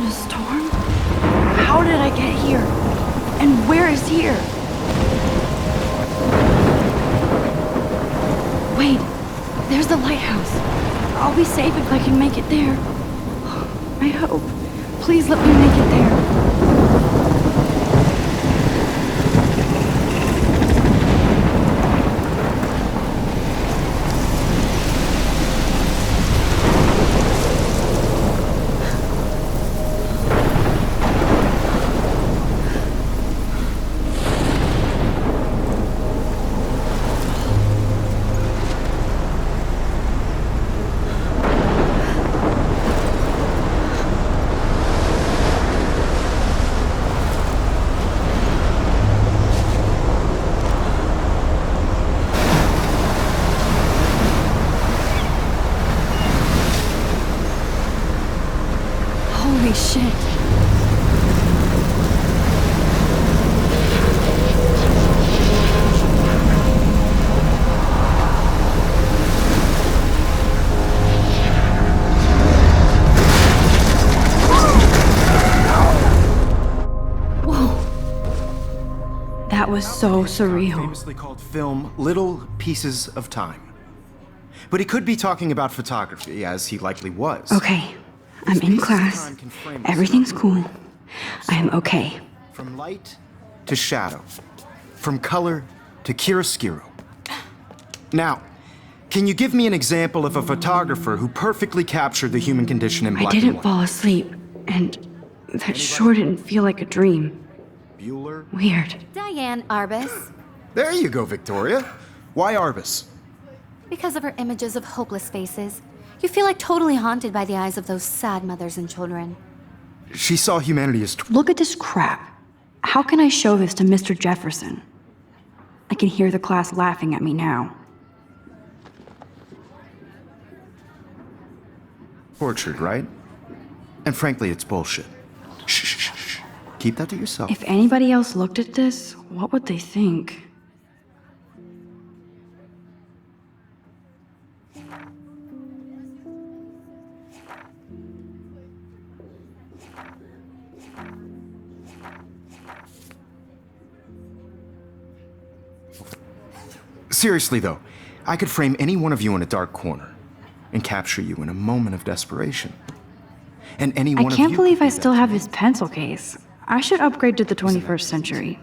in a storm? How did I get here? And where is here? Wait, there's the lighthouse. I'll be safe if I can make it there. I hope. Please let me make it there. Holy shit. Whoa. That was so surreal. Famously called film Little Pieces of Time. But he could be talking about photography, as he likely was. Okay. I'm in class. Everything's cool. I'm okay. From light to shadow. From color to chiaroscuro. Now, can you give me an example of a photographer who perfectly captured the human condition in black I and didn't white? fall asleep, and that sure didn't feel like a dream. Bueller? Weird. Diane Arbus. There you go, Victoria. Why Arbus? Because of her images of hopeless faces, you feel like totally haunted by the eyes of those sad mothers and children. She saw humanity as... Look at this crap. How can I show this to Mr. Jefferson? I can hear the class laughing at me now. Tortured, right? And frankly, it's bullshit. Shh, shh, shh, shh. Keep that to yourself. If anybody else looked at this, what would they think? Seriously, though, I could frame any one of you in a dark corner and capture you in a moment of desperation. And any one I of can't you believe could I do still that have to me. his pencil case. I should upgrade to the 21st century.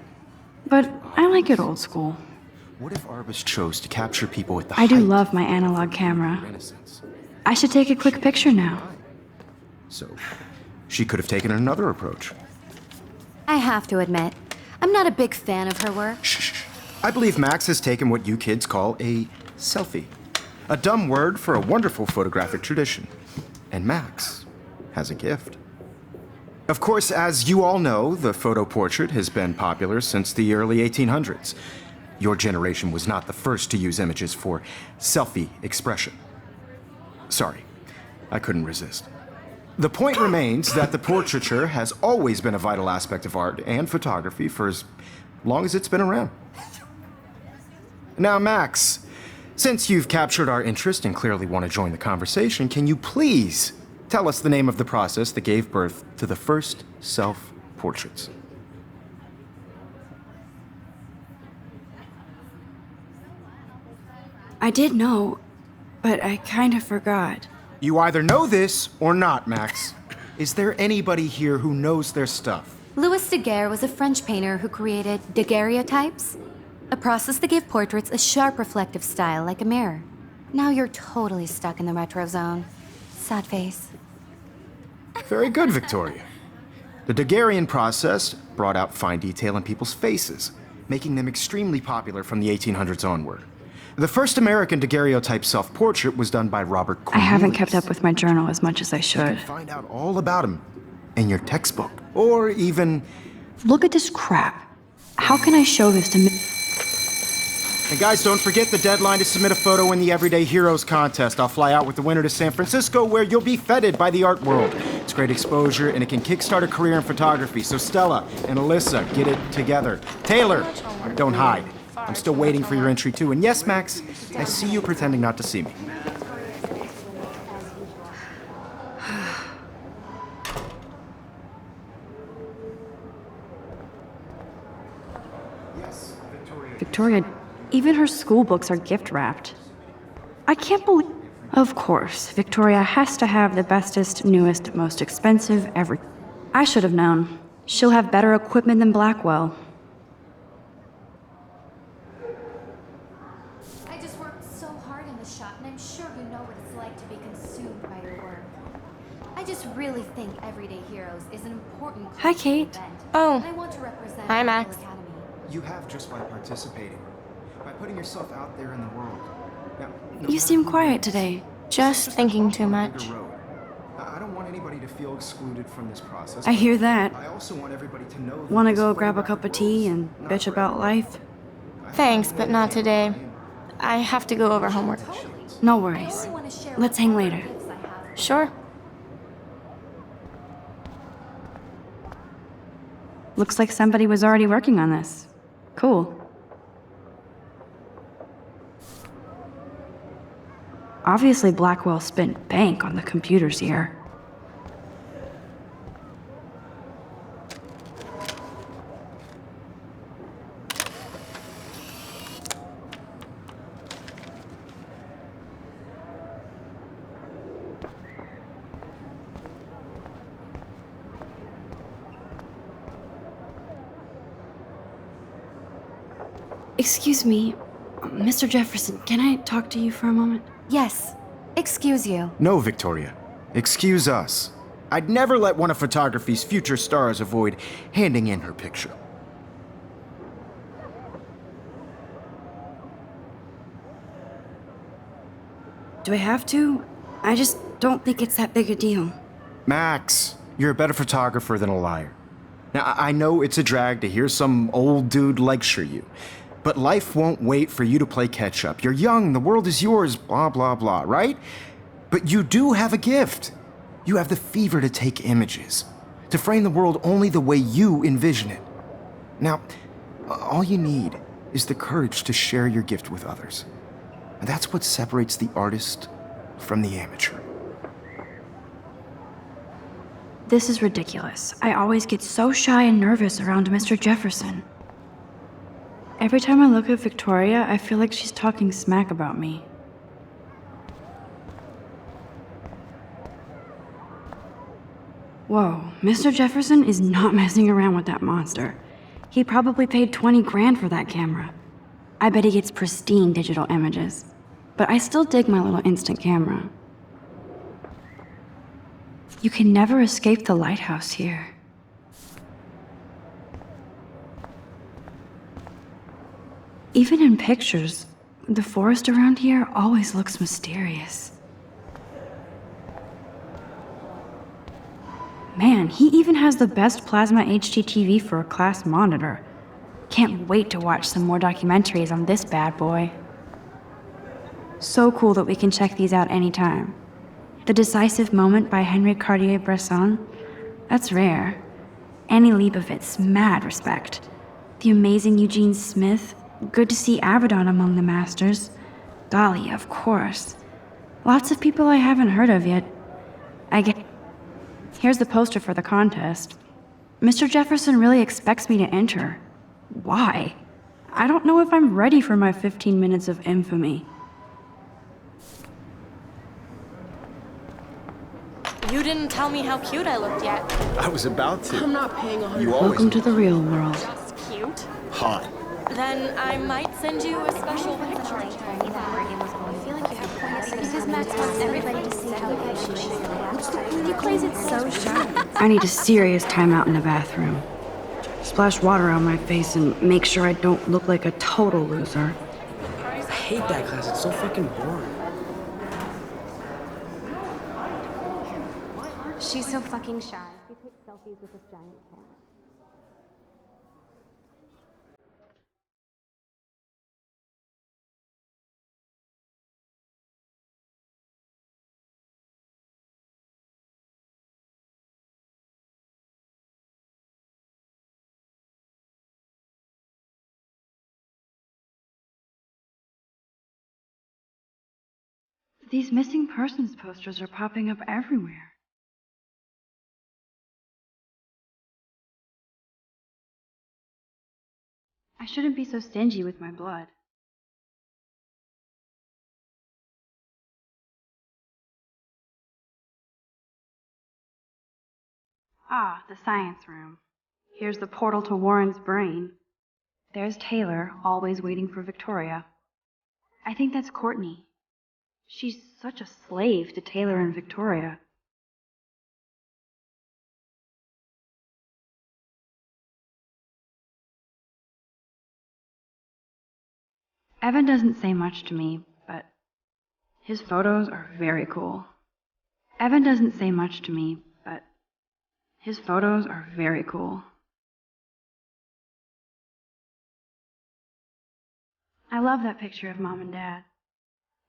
But I like it old school. What if Arbus chose to capture people at the I do height love my analog camera. of Innocence? I should take a quick picture now. So, she could have taken another approach. I have to admit, I'm not a big fan of her work. Shh, shh, shh. I believe Max has taken what you kids call a selfie. A dumb word for a wonderful photographic tradition. And Max has a gift. Of course, as you all know, the photo portrait has been popular since the early 1800s. Your generation was not the first to use images for selfie expression. Sorry, I couldn't resist. The point remains that the portraiture has always been a vital aspect of art and photography for as long as it's been around. Now, Max, since you've captured our interest and clearly want to join the conversation, can you please tell us the name of the process that gave birth to the first self-portraits? I did know, but I kind of forgot. You either know this or not, Max. Is there anybody here who knows their stuff? Louis Daguerre was a French painter who created daguerreotypes, a process that gave portraits a sharp reflective style like a mirror. Now you're totally stuck in the retro zone. Sad face. Very good, Victoria. The Daguerrean process brought out fine detail in people's faces, making them extremely popular from the 1800s onward. The first American daguerreotype self-portrait was done by Robert I Cornelius. haven't kept up with my journal as much as I You should. can find out all about him in your textbook, or even... Look at this crap. How can I show this to And guys, don't forget the deadline to submit a photo in the Everyday Heroes contest. I'll fly out with the winner to San Francisco, where you'll be feted by the art world. It's great exposure, and it can kickstart a career in photography. So Stella and Alyssa, get it together. Taylor, don't hide. I'm still waiting for your entry too. And yes, Max, I see you pretending not to see me. Victoria, even her school books are gift wrapped. I can't believe. Of course, Victoria has to have the bestest, newest, most expensive ever. I should have known. She'll have better equipment than Blackwell. I just worked so hard in the shop, and I'm sure you know what it's like to be consumed by your work. I just really think Everyday Heroes is an important Hi, Kate. event. Oh. And I want to represent Hi, the Max. Academy. You have just by participating, by putting yourself out there in the world. Now, no You matter seem who quiet you are, today. Just thinking too on a much. bigger road. I don't want anybody to feel excluded from this process. I hear that. I also want everybody to know that Want to this go grab a photographic cup of tea world and is not bitch for about everyone. life? Thanks, but not today. I have to go over homework. No I worries. only want to share Let's what hang other later. gifts I have. Sure. Looks like somebody was already working on this. Cool. Obviously, Blackwell spent bank on the computers here. Excuse me, Mr. Jefferson, can I talk to you for a moment? Yes. Excuse you. No, Victoria. Excuse us. I'd never let one of photography's future stars avoid handing in her picture. Do I have to? I just don't think it's that big a deal. Max, you're a better photographer than a liar. Now, I know it's a drag to hear some old dude lecture you, but life won't wait for you to play catch up. You're young, the world is yours, blah, blah, blah, right? But you do have a gift. You have the fever to take images, to frame the world only the way you envision it. Now, all you need is the courage to share your gift with others. And that's what separates the artist from the amateur. This is ridiculous. I always get so shy and nervous around Mr. Jefferson. Every time I look at Victoria, I feel like she's talking smack about me. Whoa, Mr. Jefferson is not messing around with that monster. He probably paid 20 grand for that camera. I bet he gets pristine digital images. But I still dig my little instant camera. You can never escape the lighthouse here. Even in pictures, the forest around here always looks mysterious. Man, he even has the best plasma HD TV for a class monitor. Can't wait to watch some more documentaries on this bad boy. So cool that we can check these out anytime. The Decisive Moment by Henry Cartier-Bresson, that's rare. Annie Leibovitz, mad respect. The amazing Eugene Smith, good to see Avedon among the masters. Golly, of course. Lots of people I haven't heard of yet. Here's the poster for the contest. Mr. Jefferson really expects me to enter. Why? I don't know if I'm ready for my 15 minutes of infamy. You didn't tell me how cute I looked yet. I was about to. I'm not paying 100. You always Welcome to the real world. Just cute. hot. Then I might send you a special picture. Because Max wants everybody to see how good she is. He plays it so sharp. I need a serious timeout in the bathroom. Splash water on my face and make sure I don't look like a total loser. I hate that class. It's so fucking boring. She's so fucking shy. She takes selfies with this giant cat. These missing persons posters are popping up everywhere. I shouldn't be so stingy with my blood. Ah, the science room. Here's the portal to Warren's brain. There's Taylor, always waiting for Victoria. I think that's Courtney. She's such a slave to Taylor and Victoria. Evan doesn't say much to me, but his photos are very cool. Evan doesn't say much to me, but his photos are very cool. I love that picture of Mom and Dad.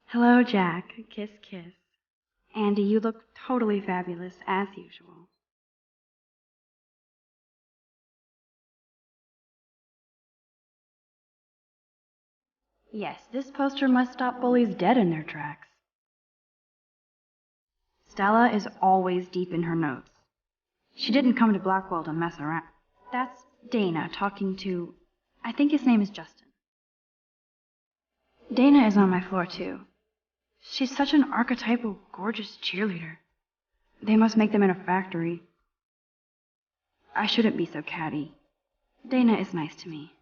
Hello, Jack. Kiss, kiss. Andy, you look totally fabulous, as usual. Yes, this poster must stop bullies dead in their tracks. Stella is always deep in her notes. She didn't come to Blackwell to mess around. That's Dana talking to... I think his name is Justin. Dana is on my floor, too. She's such an archetypal, gorgeous cheerleader. They must make them in a factory. I shouldn't be so catty. Dana is nice to me.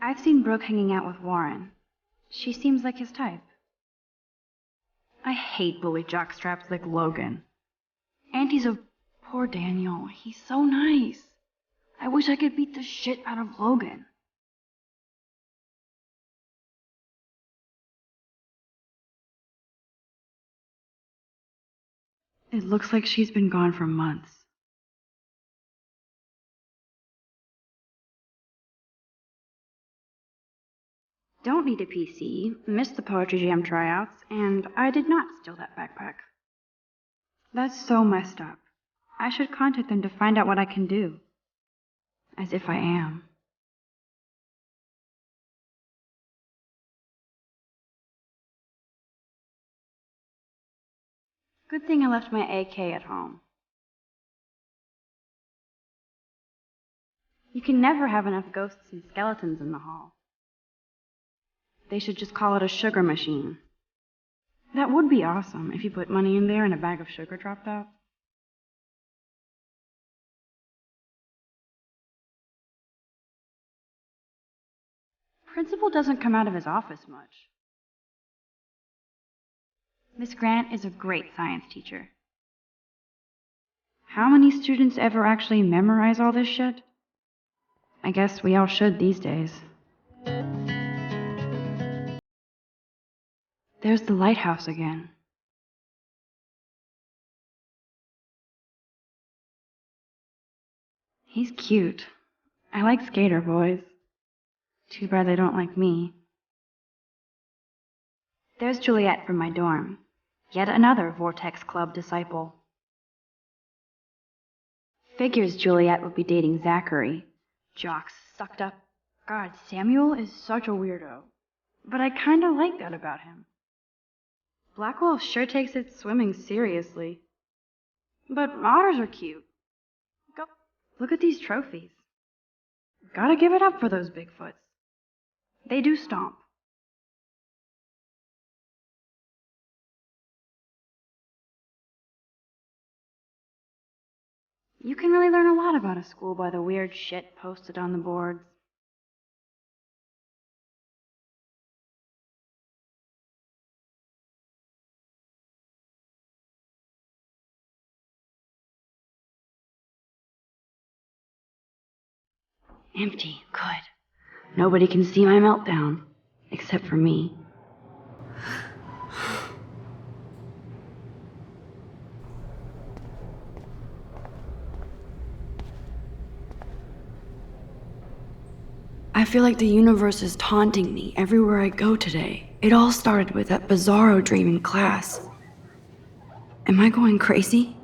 I've seen Brooke hanging out with Warren. She seems like his type. I hate bully jockstraps like Logan. Auntie's a poor Daniel. He's so nice. I wish I could beat the shit out of Logan. It looks like she's been gone for months. Don't need a PC, missed the Poetry Jam tryouts, and I did not steal that backpack. That's so messed up. I should contact them to find out what I can do. As if I am. Good thing I left my AK at home. You can never have enough ghosts and skeletons in the hall. They should just call it a sugar machine. That would be awesome if you put money in there and a bag of sugar dropped out. Principal doesn't come out of his office much. Miss Grant is a great science teacher. How many students ever actually memorize all this shit? I guess we all should these days. There's the lighthouse again. He's cute. I like skater boys. Too bad they don't like me. There's Juliet from my dorm. Yet another Vortex Club disciple. Figures Juliet would be dating Zachary. Jocks sucked up. God, Samuel is such a weirdo. But I kinda like that about him. Blackwell sure takes its swimming seriously. But otters are cute. Go look at these trophies. Gotta give it up for those Bigfoots. They do stomp. You can really learn a lot about a school by the weird shit posted on the boards. Empty. Good. Nobody can see my meltdown. Except for me. I feel like the universe is taunting me everywhere I go today. It all started with that bizarro dream in class. Am I going crazy?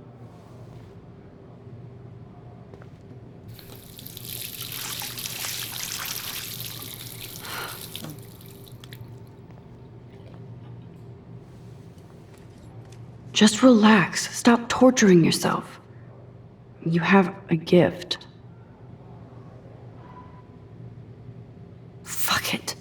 Just relax. Stop torturing yourself. You have a gift. Fuck it.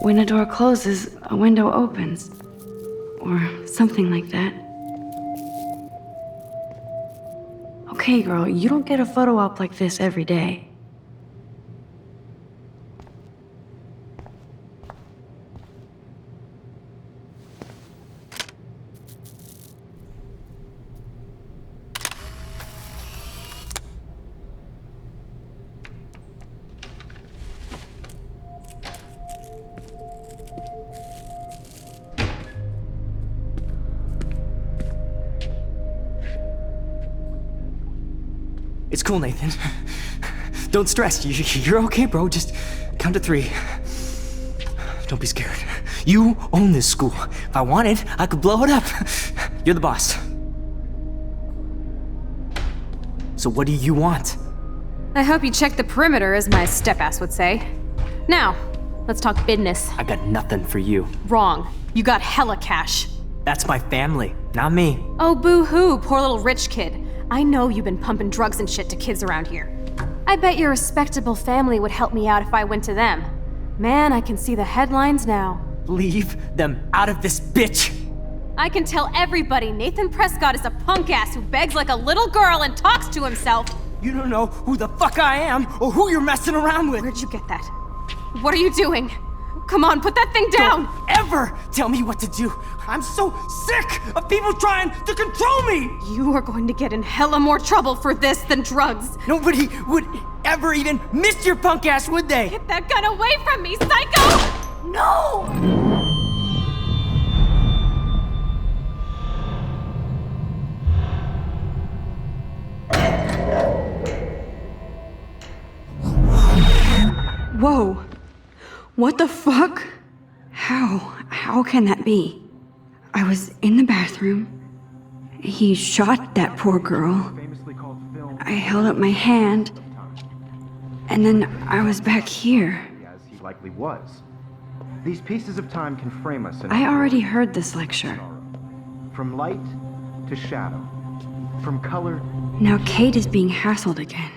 When a door closes, a window opens. Or something like that. Okay, girl, you don't get a photo op like this every day. It's cool, Nathan. Don't stress. You're okay, bro. Just count to 3. Don't be scared. You own this school. If I wanted, I could blow it up. You're the boss. So what do you want? I hope you check the perimeter, as my step-ass would say. Now, let's talk business. I got nothing for you. Wrong. You got hella cash. That's my family, not me. Oh, boo-hoo, poor little rich kid. I know you've been pumping drugs and shit to kids around here. I bet your respectable family would help me out if I went to them. Man, I can see the headlines now. Leave them out of this bitch! I can tell everybody Nathan Prescott is a punk ass who begs like a little girl and talks to himself. You don't know who the fuck I am or who you're messing around with. Where'd you get that? What are you doing? Come on, put that thing down! Don't ever tell me what to do! I'm so sick of people trying to control me! You are going to get in hella more trouble for this than drugs. Nobody would ever even miss your punk ass, would they? Get that gun away from me, psycho! No! Whoa! What the fuck? How can that be? I was in the bathroom. He shot that poor girl. I held up my hand. And then I was back here. As he likely was. These pieces of time can frame us in I already heard this lecture. from light to shadow, from color. Now Kate is being hassled again.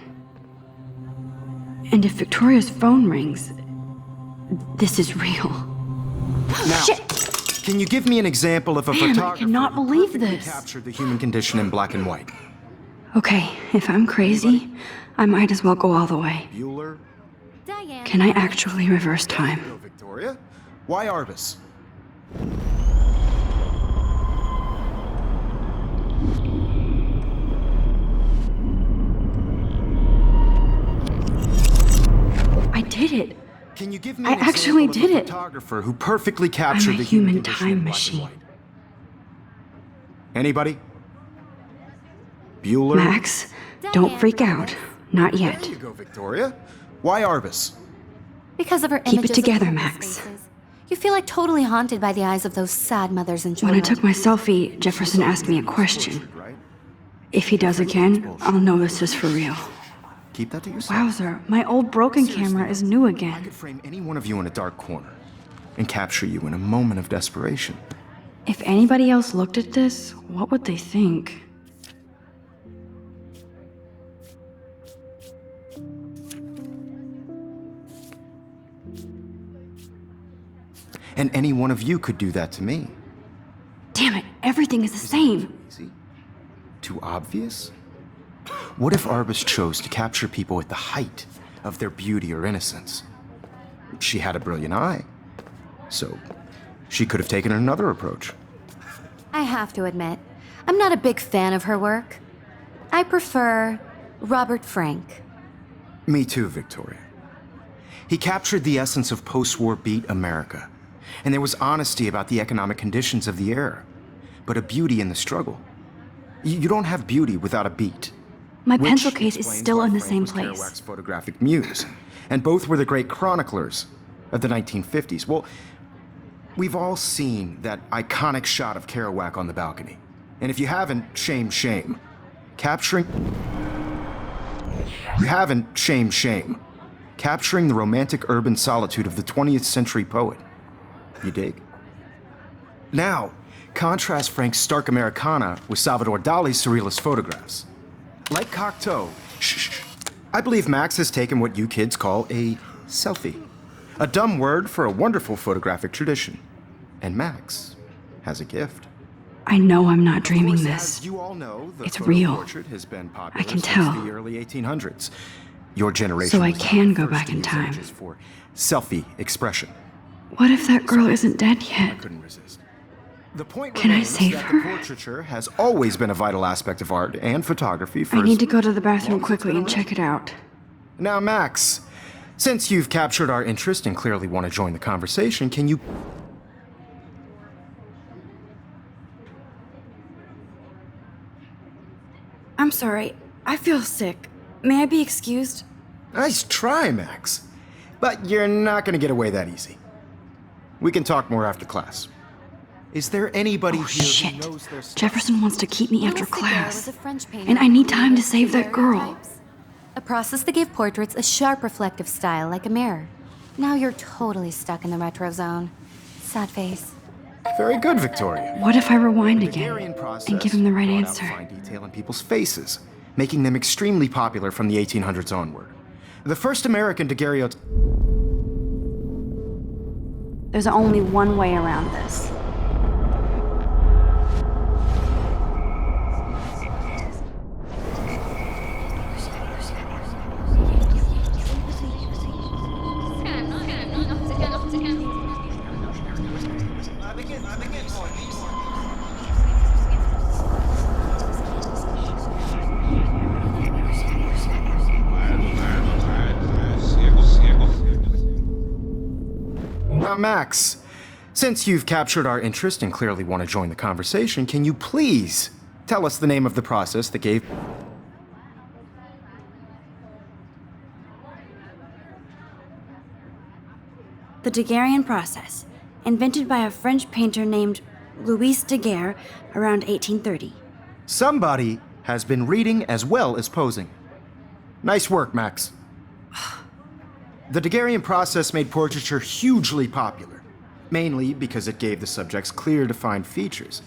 And if Victoria's phone rings, this is real. Now, Shit! can you give me an example of a Man, I photographer cannot who believe perfectly this. captured the human condition in black and white? Okay, if I'm crazy, I might as well go all the way. Bueller? Diane. Can I actually reverse time? No, Victoria. Why Arbus? I did it. Can you give me I an actually example did of a it. photographer who perfectly captured I'm a the human human condition in time black and machine. white? Anybody? Bueller? Max, don't freak out. Not yet. There you go, Victoria. Why Arbus? Because of her Keep it images of together, homeless Max. faces. You feel like totally haunted by the eyes of those sad mothers and When I children. took my selfie, Jefferson asked me a question. Right? If he does again, I'll know this is for real. Keep that to yourself. Wowzer, my old broken camera is new I again. could frame any one of you in a dark corner and capture you in a moment of desperation. If anybody else looked at this, what would they think? And any one of you could do that to me. Damn it, everything is the same. Easy? Too obvious? What if Arbus chose to capture people at the height of their beauty or innocence? She had a brilliant eye, so she could have taken another approach. I have to admit, I'm not a big fan of her work. I prefer Robert Frank. Me too, Victoria. He captured the essence of post-war beat America, and there was honesty about the economic conditions of the era, but a beauty in the struggle. You don't have beauty without a beat. My Which pencil case is explains still why in the Frank same was place. Kerouac's photographic muse, and both were the great chroniclers of the 1950s. Well, we've all seen that iconic shot of Kerouac on the balcony. And if you haven't, shame, shame. Capturing the romantic urban solitude of the 20th century poet. You dig? Now, Contrast Frank's stark Americana with Salvador Dali's surrealist photographs. Like Cocteau, I believe Max has taken what you kids call a selfie. A dumb word for a wonderful photographic tradition. And Max has a gift. I know I'm not dreaming Of course, this. as you all know, the It's photo real. portrait has been popular I can since tell. the early 1800s. Your generation So I was can the go first back to in use time. images for selfie expression. What if that girl isn't dead I yet? couldn't resist. The point Can I remains save that her? the portraiture has always been a vital aspect of art and photography for I as need to go to the long bathroom as it's quickly been and around. check it out. Now, Max, since you've captured our interest and clearly want to join the conversation, can you... I'm sorry. I feel sick. May I be excused? Nice try, Max. But you're not going to get away that easy. We can talk more after class. Is there anybody Oh, here shit. who knows their stuff? Jefferson wants to keep me after Louis Daguerre class. was a French painter And I need who time to created save that girl. daguerreotypes, a process that gave portraits a sharp reflective style like a mirror. Now you're totally stuck in the retro zone. Sad face. Very good, Victoria. What if I rewind The again Daguerrean process and give him the right brought out answer? fine detail in people's faces, making them extremely popular from the 1800s onward. The first American daguerreotype... There's only one way around this. Now, Max, since you've captured our interest and clearly want to join the conversation, can you please tell us the name of the process that gave... The Daguerrean process, invented by a French painter named Louis Daguerre around 1830. Somebody has been reading as well as posing. Nice work, Max. The Daguerrean process made portraiture hugely popular, mainly because it gave the subjects clear, defined features.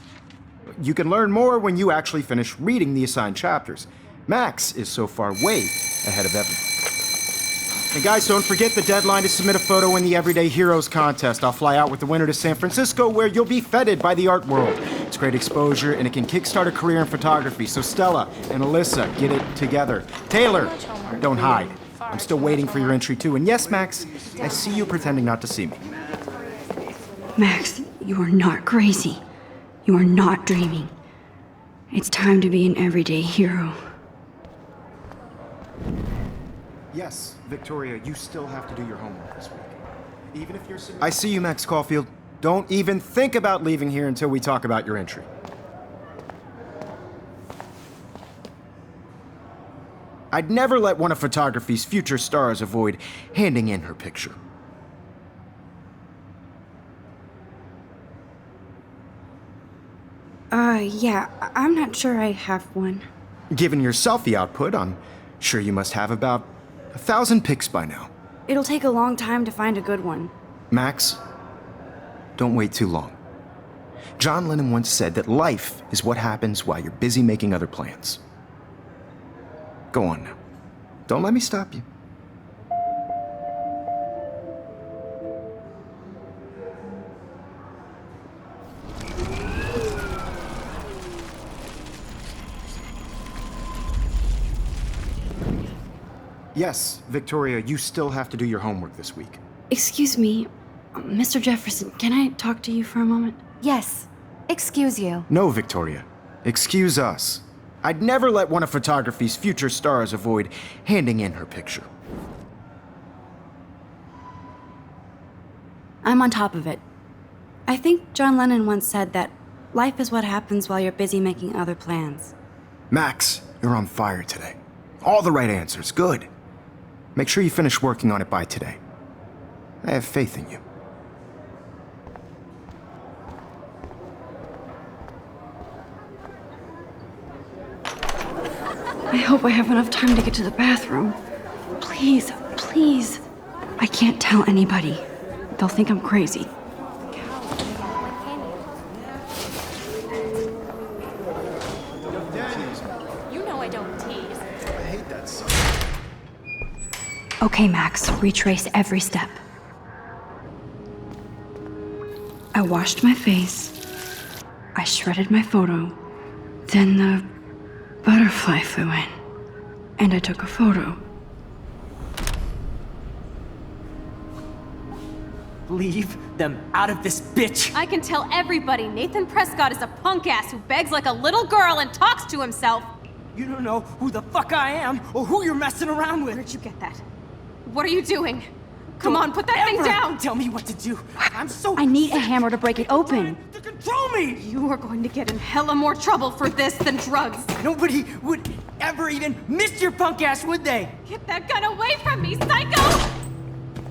You can learn more when you actually finish reading the assigned chapters. Max is so far way ahead of everyone. And guys, don't forget the deadline to submit a photo in the Everyday Heroes contest. I'll fly out with the winner to San Francisco, where you'll be feted by the art world. It's great exposure, and it can kickstart a career in photography. So Stella and Alyssa, get it together. Taylor, don't hide. I'm still waiting for your entry too. And yes, Max, I see you pretending not to see me. Max, you are not crazy. You are not dreaming. It's time to be an everyday hero. Yes, Victoria, you still have to do your homework this week. Even if you're... I see you, Max Caulfield. Don't even think about leaving here until we talk about your entry. I'd never let one of photography's future stars avoid handing in her picture. Yeah, I'm not sure I have one. Given your selfie output, I'm sure you must have about 1,000 pics by now. It'll take a long time to find a good one. Max, don't wait too long. John Lennon once said that life is what happens while you're busy making other plans. Go on now. Don't let me stop you. Yes, Victoria, you still have to do your homework this week. Excuse me, Mr. Jefferson, can I talk to you for a moment? Yes. Excuse you. No, Victoria. Excuse us. I'd never let one of photography's future stars avoid handing in her picture. I'm on top of it. I think John Lennon once said that life is what happens while you're busy making other plans. Max, you're on fire today. All the right answers. Good. Make sure you finish working on it by today. I have faith in you. I hope I have enough time to get to the bathroom. Please, please. I can't tell anybody. They'll think I'm crazy. Okay, Max, retrace every step. I washed my face. I shredded my photo. Then the butterfly flew in. And I took a photo. Leave them out of this bitch! I can tell everybody Nathan Prescott is a punk ass who begs like a little girl and talks to himself. You don't know who the fuck I am or who you're messing around with. Where'd you get that? What are you doing? Come on, put that thing down! Tell me what to do. I'm so I need a sick hammer to break it open. to control me. You are going to get in hella more trouble for this than drugs. Nobody would ever even miss your punk ass, would they? Get that gun away from me, psycho!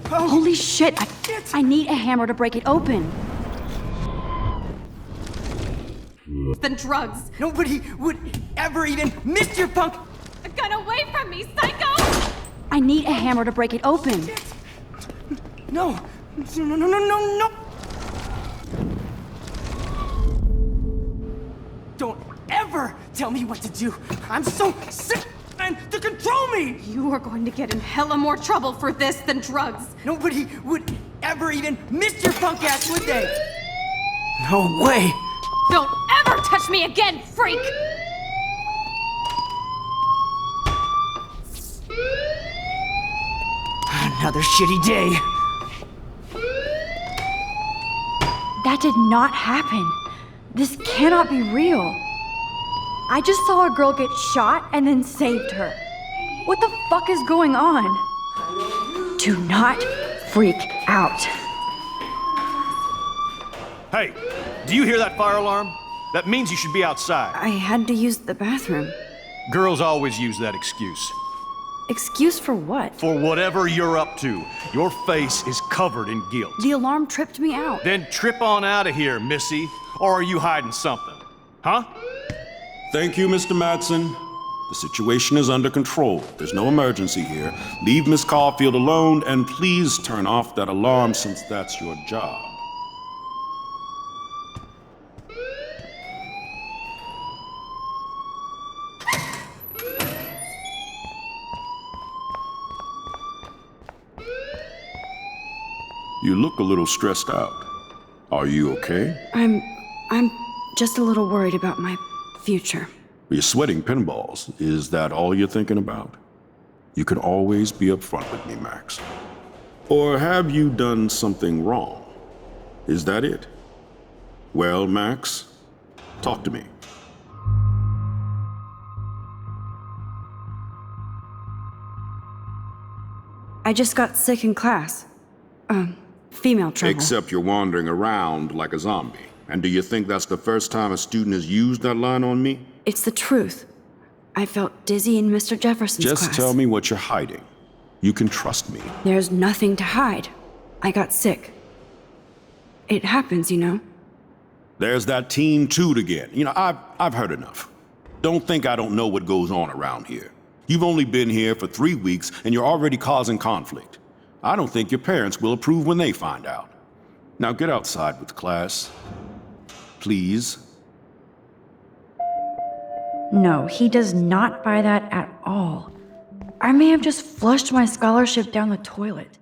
Oh, Holy shit, I need a hammer to break it open. Than drugs. nobody would ever even miss your punk. The gun away from me, psycho! I need a hammer to break it open. No, no, no, no, no, no. Don't ever tell me what to do. I'm so sick and to control me. You are going to get in hella more trouble for this than drugs. Nobody would ever even miss your punk ass, would they? No way. Don't ever touch me again, freak! Another shitty day. That did not happen. This cannot be real. I just saw a girl get shot and then saved her. What the fuck is going on? Do not freak out. Hey, do you hear that fire alarm? That means you should be outside. I had to use the bathroom. Girls always use that excuse. Excuse for what? For whatever you're up to, your face is covered in guilt. The alarm tripped me out. Then trip on out of here, Missy. Or are you hiding something? Huh? Thank you, Mr. Madsen. The situation is under control. There's no emergency here. Leave Miss Caulfield alone, and please turn off that alarm since that's your job. You look a little stressed out. Are you okay? I'm just a little worried about my future. You're sweating pinballs. Is that all you're thinking about? You can always be upfront with me, Max. Or have you done something wrong? Is that it? Well, Max, talk to me. I just got sick in class. Female trouble. Except you're wandering around like a zombie. And do you think that's the first time a student has used that line on me? It's the truth. I felt dizzy in Mr. Jefferson's class. Just tell me what you're hiding. You can trust me. There's nothing to hide. I got sick. It happens, you know. There's that teen toot again. You know, I've heard enough. Don't think I don't know what goes on around here. You've only been here for 3 weeks and you're already causing conflict. I don't think your parents will approve when they find out. Now get outside with class. Please. No, he does not buy that at all. I may have just flushed my scholarship down the toilet.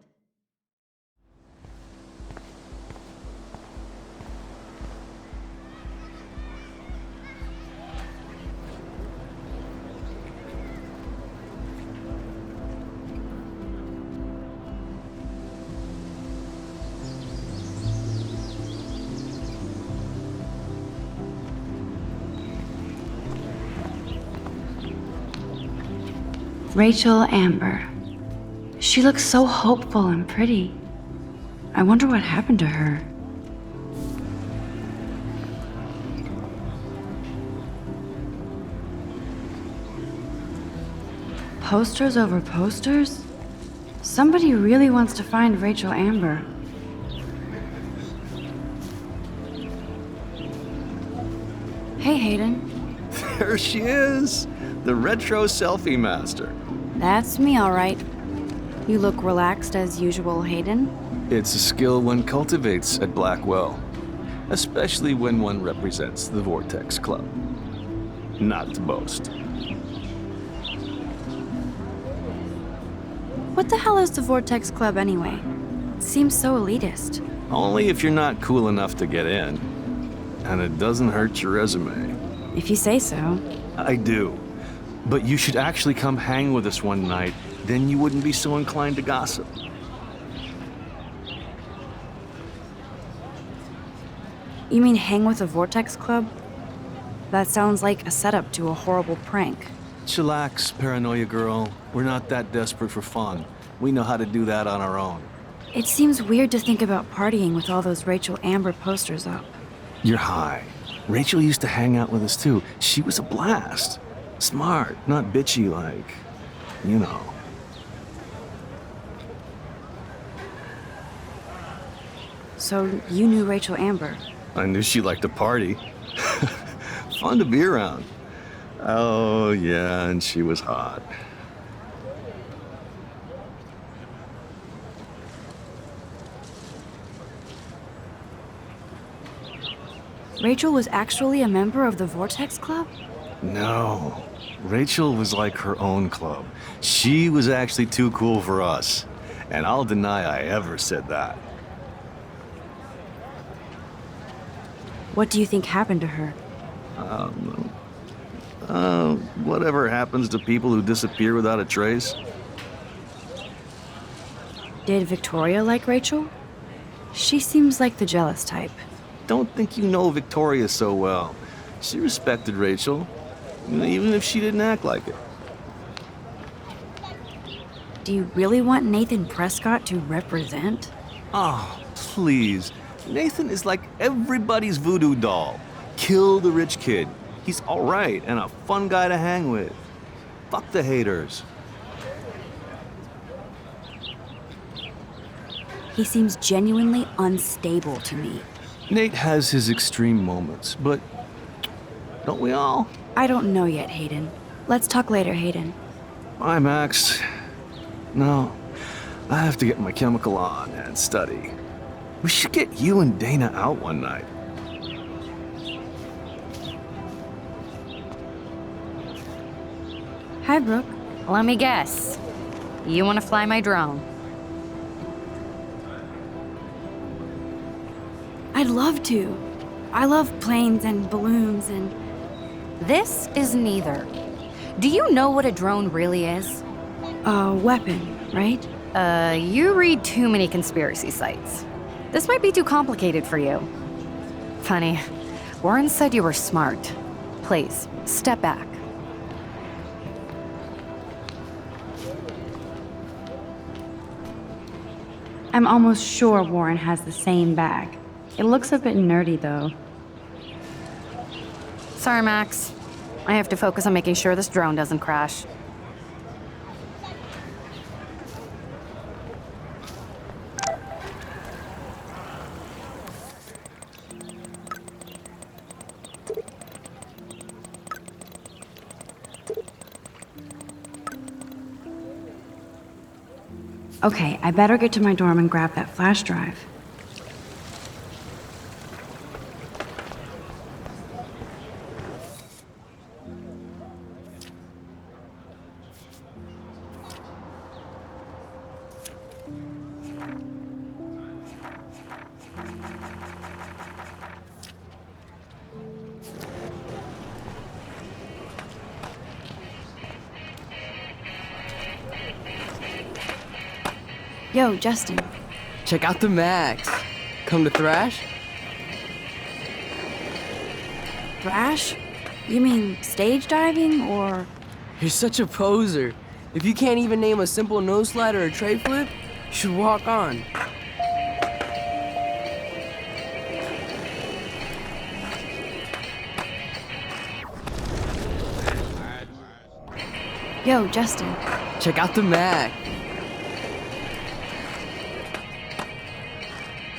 Rachel Amber. She looks so hopeful and pretty. I wonder what happened to her. Posters over posters? Somebody really wants to find Rachel Amber. Hey, Hayden. There she is, the retro selfie master. That's me, all right. You look relaxed as usual, Hayden. It's a skill one cultivates at Blackwell, especially when one represents the Vortex Club. Not to boast. What the hell is the Vortex Club anyway? It seems so elitist. Only if you're not cool enough to get in. And it doesn't hurt your resume. If you say so. I do. But you should actually come hang with us one night, then you wouldn't be so inclined to gossip. You mean hang with the Vortex Club? That sounds like a setup to a horrible prank. Chillax, paranoia girl. We're not that desperate for fun. We know how to do that on our own. It seems weird to think about partying with all those Rachel Amber posters up. You're high. Rachel used to hang out with us too. She was a blast. Smart, not bitchy like, you know. So you knew Rachel Amber? I knew she liked to party. Fun to be around. Oh, yeah, and she was hot. Rachel was actually a member of the Vortex Club? No. Rachel was like her own club. She was actually too cool for us. And I'll deny I ever said that. What do you think happened to her? Whatever happens to people who disappear without a trace. Did Victoria like Rachel? She seems like the jealous type. Don't think you know Victoria so well. She respected Rachel, even if she didn't act like it. Do you really want Nathan Prescott to represent? Oh, please. Nathan is like everybody's voodoo doll. Kill the rich kid. He's all right and a fun guy to hang with. Fuck the haters. He seems genuinely unstable to me. Nate has his extreme moments, but don't we all? I don't know yet, Hayden. Let's talk later, Hayden. Bye, Max. No, I have to get my chemical on and study. We should get you and Dana out one night. Hi, Brooke. Let me guess. You want to fly my drone? I'd love to. I love planes and balloons and... This is neither. Do you know what a drone really is? A weapon, right? You read too many conspiracy sites. This might be too complicated for you. Funny, Warren said you were smart. Please, step back. I'm almost sure Warren has the same bag. It looks a bit nerdy, though. Sorry, Max. I have to focus on making sure this drone doesn't crash. Okay, I better get to my dorm and grab that flash drive. Yo, Justin. Check out the Max. Come to thrash? Thrash? You mean stage diving, or...? You're such a poser. If you can't even name a simple nose slide or a tray flip, you should walk on. Yo, Justin. Check out the Mac.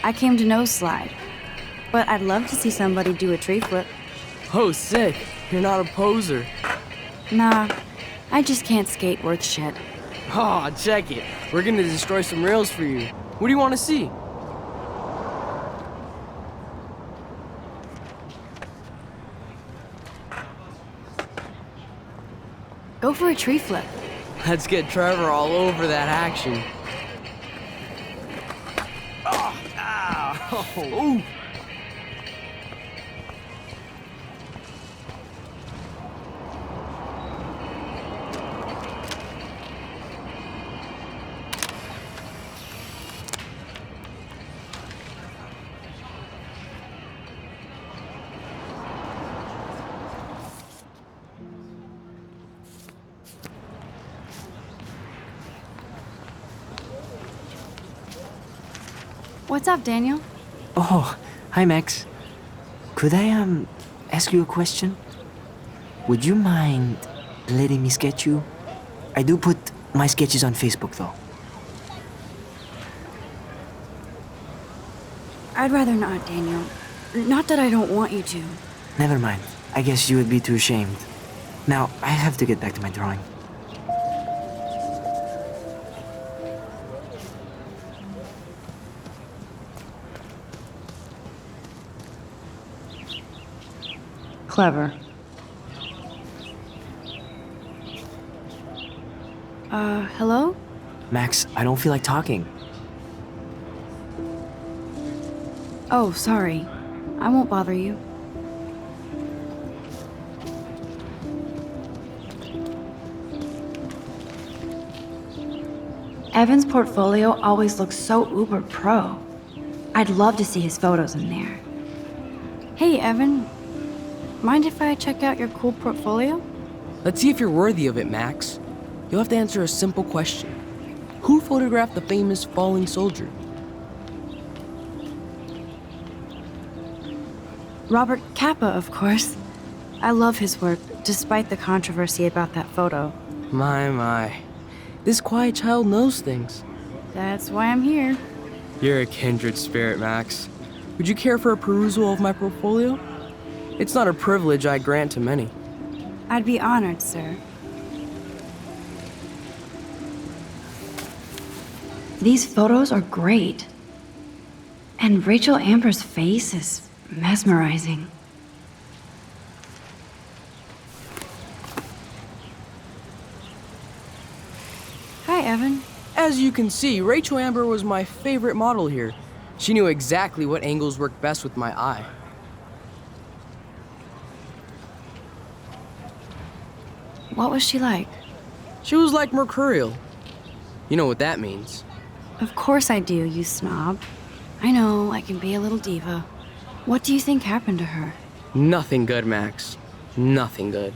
I came to nose slide, but I'd love to see somebody do a tree flip. Oh, sick. You're not a poser. Nah, I just can't skate worth shit. Aw, check it. We're gonna destroy some rails for you. What do you want to see? Go for a tree flip. Let's get Trevor all over that action. Oh, What's up, Daniel? Oh, hi, Max. Could I, ask you a question? Would you mind letting me sketch you? I do put my sketches on Facebook, though. I'd rather not, Daniel. Not that I don't want you to. Never mind. I guess you would be too ashamed. Now, I have to get back to my drawing. Clever. Hello? Max, I don't feel like talking. Oh, sorry. I won't bother you. Evan's portfolio always looks so uber pro. I'd love to see his photos in there. Hey, Evan. Mind if I check out your cool portfolio? Let's see if you're worthy of it, Max. You'll have to answer a simple question. Who photographed the famous falling soldier? Robert Capa, of course. I love his work, despite the controversy about that photo. My. This quiet child knows things. That's why I'm here. You're a kindred spirit, Max. Would you care for a perusal of my portfolio? It's not a privilege I grant to many. I'd be honored, sir. These photos are great. And Rachel Amber's face is mesmerizing. Hi, Evan. As you can see, Rachel Amber was my favorite model here. She knew exactly what angles worked best with my eye. What was she like? She was like mercurial. You know what that means. Of course I do, you snob. I know, I can be a little diva. What do you think happened to her? Nothing good, Max. Nothing good.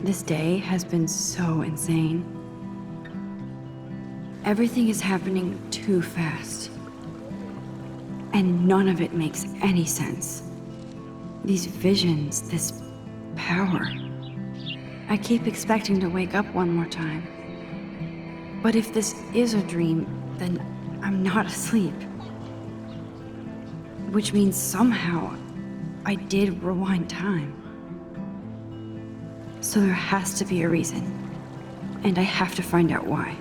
This day has been so insane. Everything is happening too fast. And none of it makes any sense. These visions, this power. I keep expecting to wake up one more time. But if this is a dream, then I'm not asleep. Which means somehow I did rewind time. So there has to be a reason. And I have to find out why.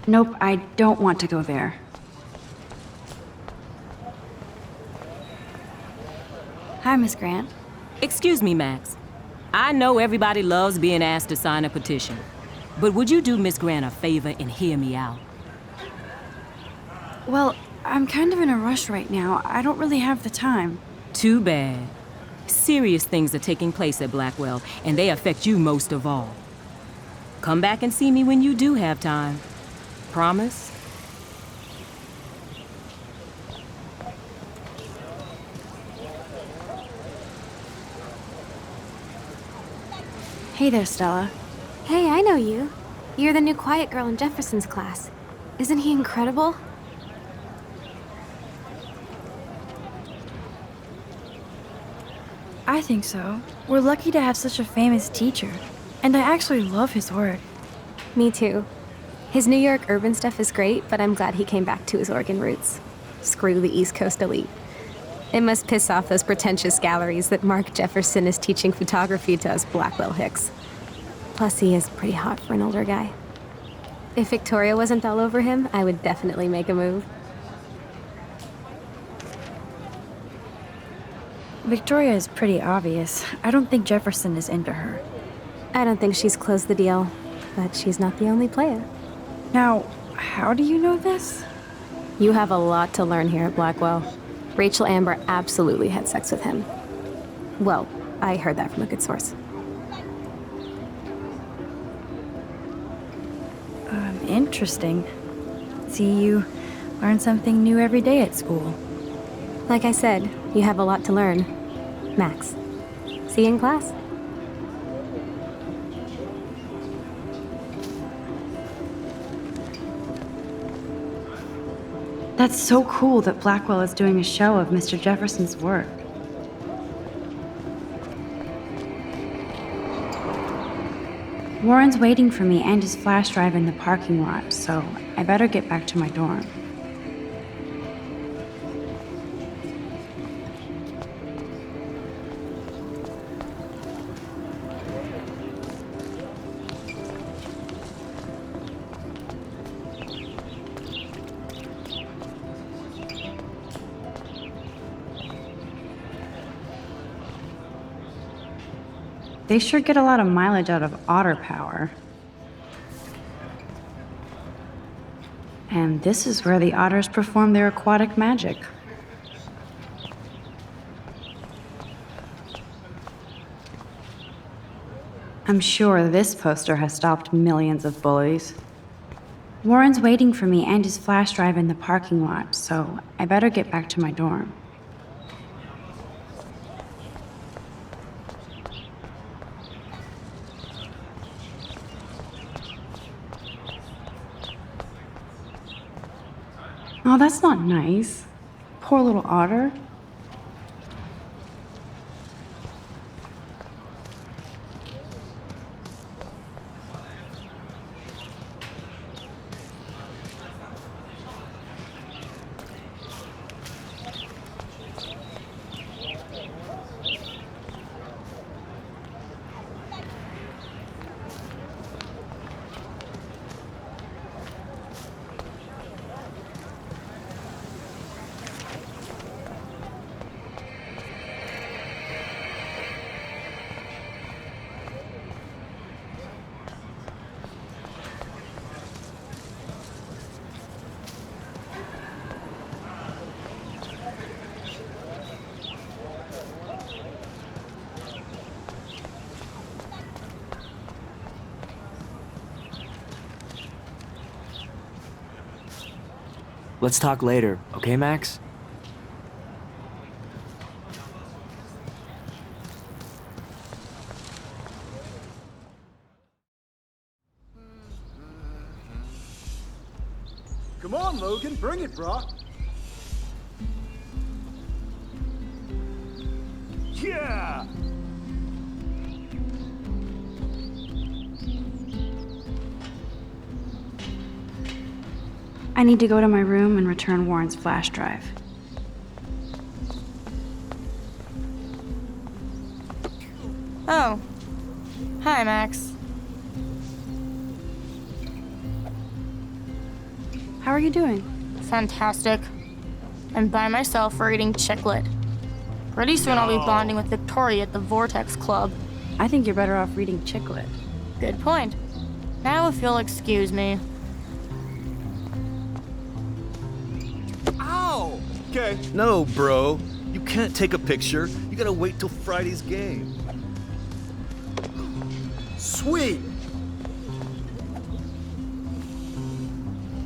Nope, I don't want to go there. Hi, Miss Grant. Excuse me, Max. I know everybody loves being asked to sign a petition. But would you do Miss Grant a favor and hear me out? Well, I'm kind of in a rush right now. I don't really have the time. Too bad. Serious things are taking place at Blackwell, and they affect you most of all. Come back and see me when you do have time. Promise? Hey there, Stella. Hey, I know you. You're the new quiet girl in Jefferson's class. Isn't he incredible? I think so. We're lucky to have such a famous teacher. And I actually love his work. Me too. His New York urban stuff is great, but I'm glad he came back to his Oregon roots. Screw the East Coast elite. It must piss off those pretentious galleries that Mark Jefferson is teaching photography to us Blackwell hicks. Plus, he is pretty hot for an older guy. If Victoria wasn't all over him, I would definitely make a move. Victoria is pretty obvious. I don't think Jefferson is into her. I don't think she's closed the deal, but she's not the only player. Now, how do you know this? You have a lot to learn here at Blackwell. Rachel Amber absolutely had sex with him. Well, I heard that from a good source. Interesting. See, you learn something new every day at school. Like I said, you have a lot to learn. Max. See you in class. That's so cool that Blackwell is doing a show of Mr. Jefferson's work. Warren's waiting for me and his flash drive in the parking lot, so I better get back to my dorm. They sure get a lot of mileage out of otter power. And this is where the otters perform their aquatic magic. I'm sure this poster has stopped millions of bullies. Warren's waiting for me and his flash drive in the parking lot, so I better get back to my dorm. Oh, that's not nice. Poor little otter. Let's talk later, okay, Max? Come on, Logan, bring it, brah. Yeah! I need to go to my room and return Warren's flash drive. Oh. Hi, Max. How are you doing? Fantastic. I'm by myself reading chick-lit. Pretty soon I'll be bonding with Victoria at the Vortex Club. I think you're better off reading chick-lit. Good point. Now if you'll excuse me. Ow! Okay. No, bro. You can't take a picture. You gotta wait till Friday's game. Sweet!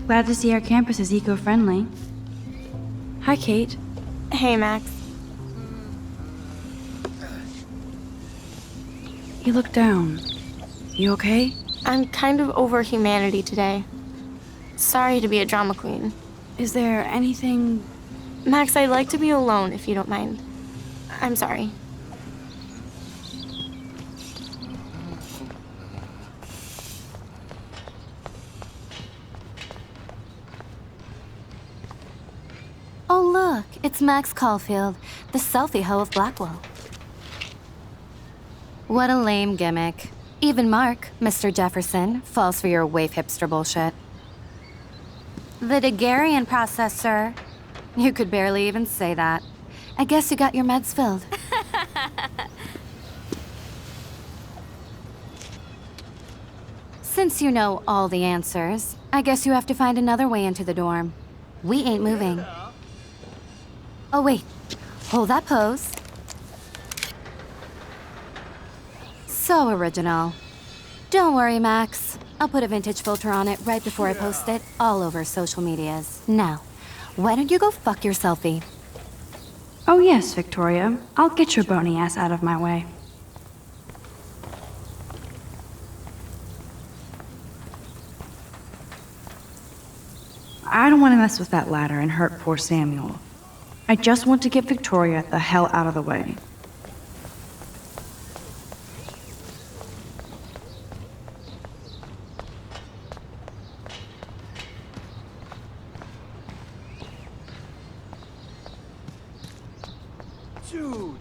Glad to see our campus is eco-friendly. Hi, Kate. Hey, Max. You look down. You okay? I'm kind of over humanity today. Sorry to be a drama queen. Is there anything... Max, I'd like to be alone if you don't mind. I'm sorry. Oh, look, it's Max Caulfield, the selfie hoe of Blackwell. What a lame gimmick. Even Mark, Mr. Jefferson, falls for your waif hipster bullshit. The Daguerrean process, sir. You could barely even say that. I guess you got your meds filled. Since you know all the answers, I guess you have to find another way into the dorm. We ain't moving. Oh, wait. Hold that pose. So original. Don't worry, Max. I'll put a vintage filter on it right before I post it all over social medias. Now, why don't you go fuck your selfie? Oh yes, Victoria. I'll get your bony ass out of my way. I don't want to mess with that ladder and hurt poor Samuel. I just want to get Victoria the hell out of the way. Dude!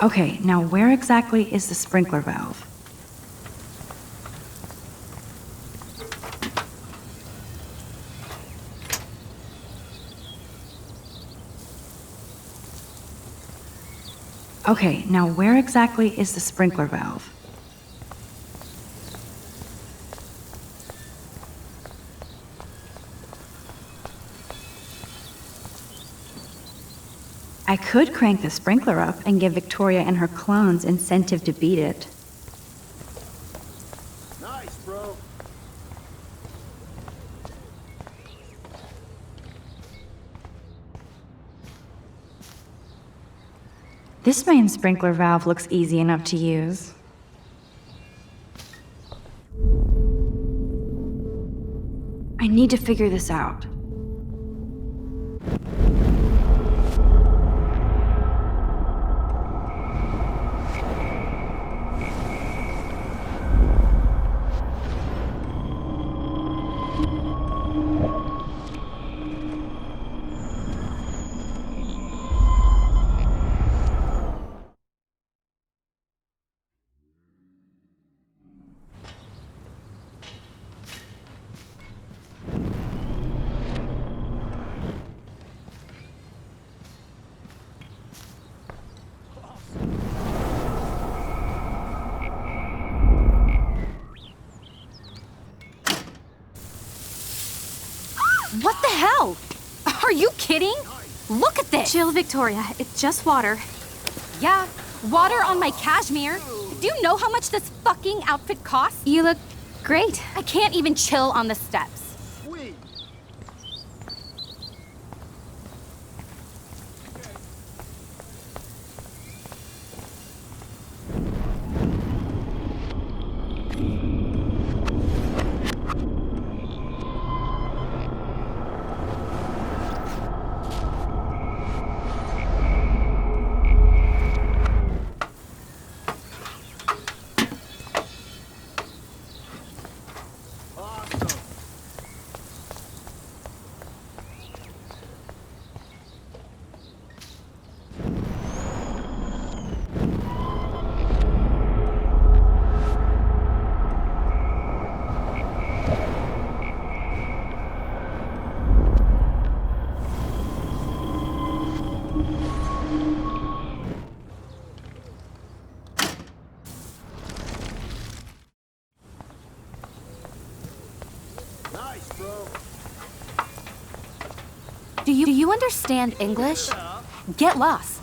Okay, now where exactly is the sprinkler valve? Okay, now where exactly is the sprinkler valve? I could crank the sprinkler up and give Victoria and her clones incentive to beat it. Nice, bro. This main sprinkler valve looks easy enough to use. I need to figure this out. What the hell? Are you kidding? Look at this! Chill, Victoria. It's just water. Yeah, water on my cashmere. Do you know how much this fucking outfit costs? You look great. I can't even chill on the steps. Sweet! understand English? Get lost.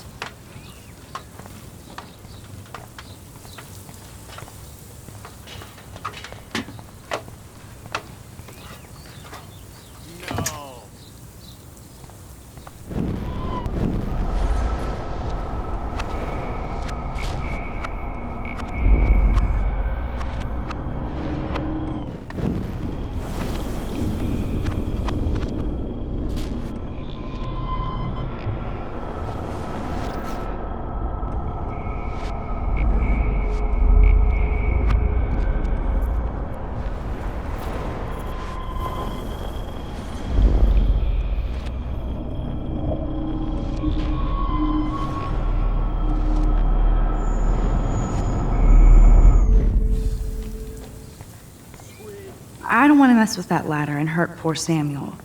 I don't want to mess with that ladder and hurt poor Samuel.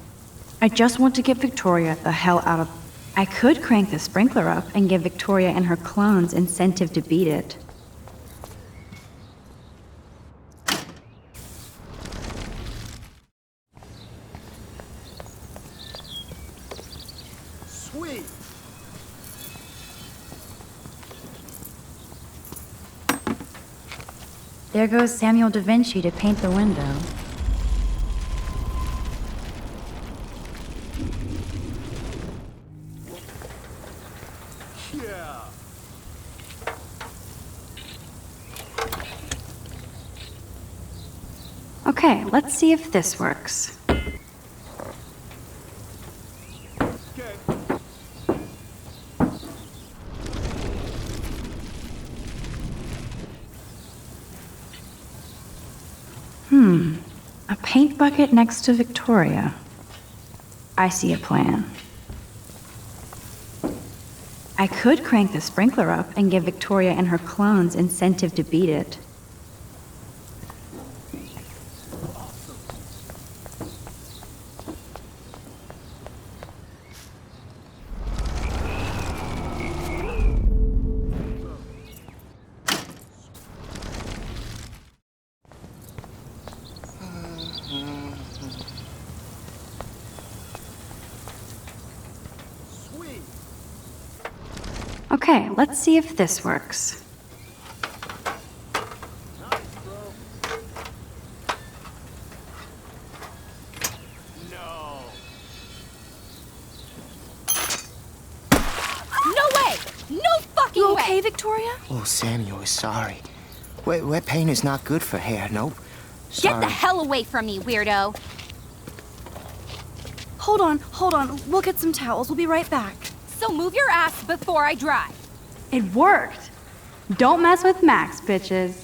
I just want to get Victoria the hell out of... I could crank the sprinkler up and give Victoria and her clones incentive to beat it. Sweet. There goes Samuel da Vinci to paint the window. Yeah. Okay, let's see if this works. A paint bucket next to Victoria. I see a plan. I could crank the sprinkler up and give Victoria and her clones incentive to beat it. Okay, let's see if this works. You okay, Victoria? Oh, Samuel is sorry. Wet paint is not good for hair, nope. Get Sorry. the hell away from me, weirdo. Hold on. We'll get some towels. We'll be right back. So move your ass before I dry. It worked. Don't mess with Max, bitches.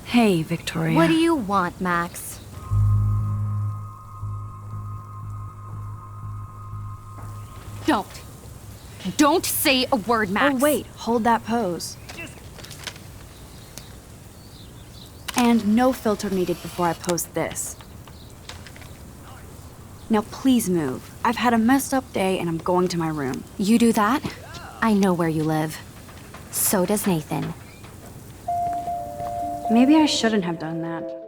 Hey, Victoria. What do you want, Max? Don't say a word, Max. Oh, wait. Hold that pose. And no filter needed before I post this. Now please move. I've had a messed up day and I'm going to my room. You do that? I know where you live. So does Nathan. Maybe I shouldn't have done that.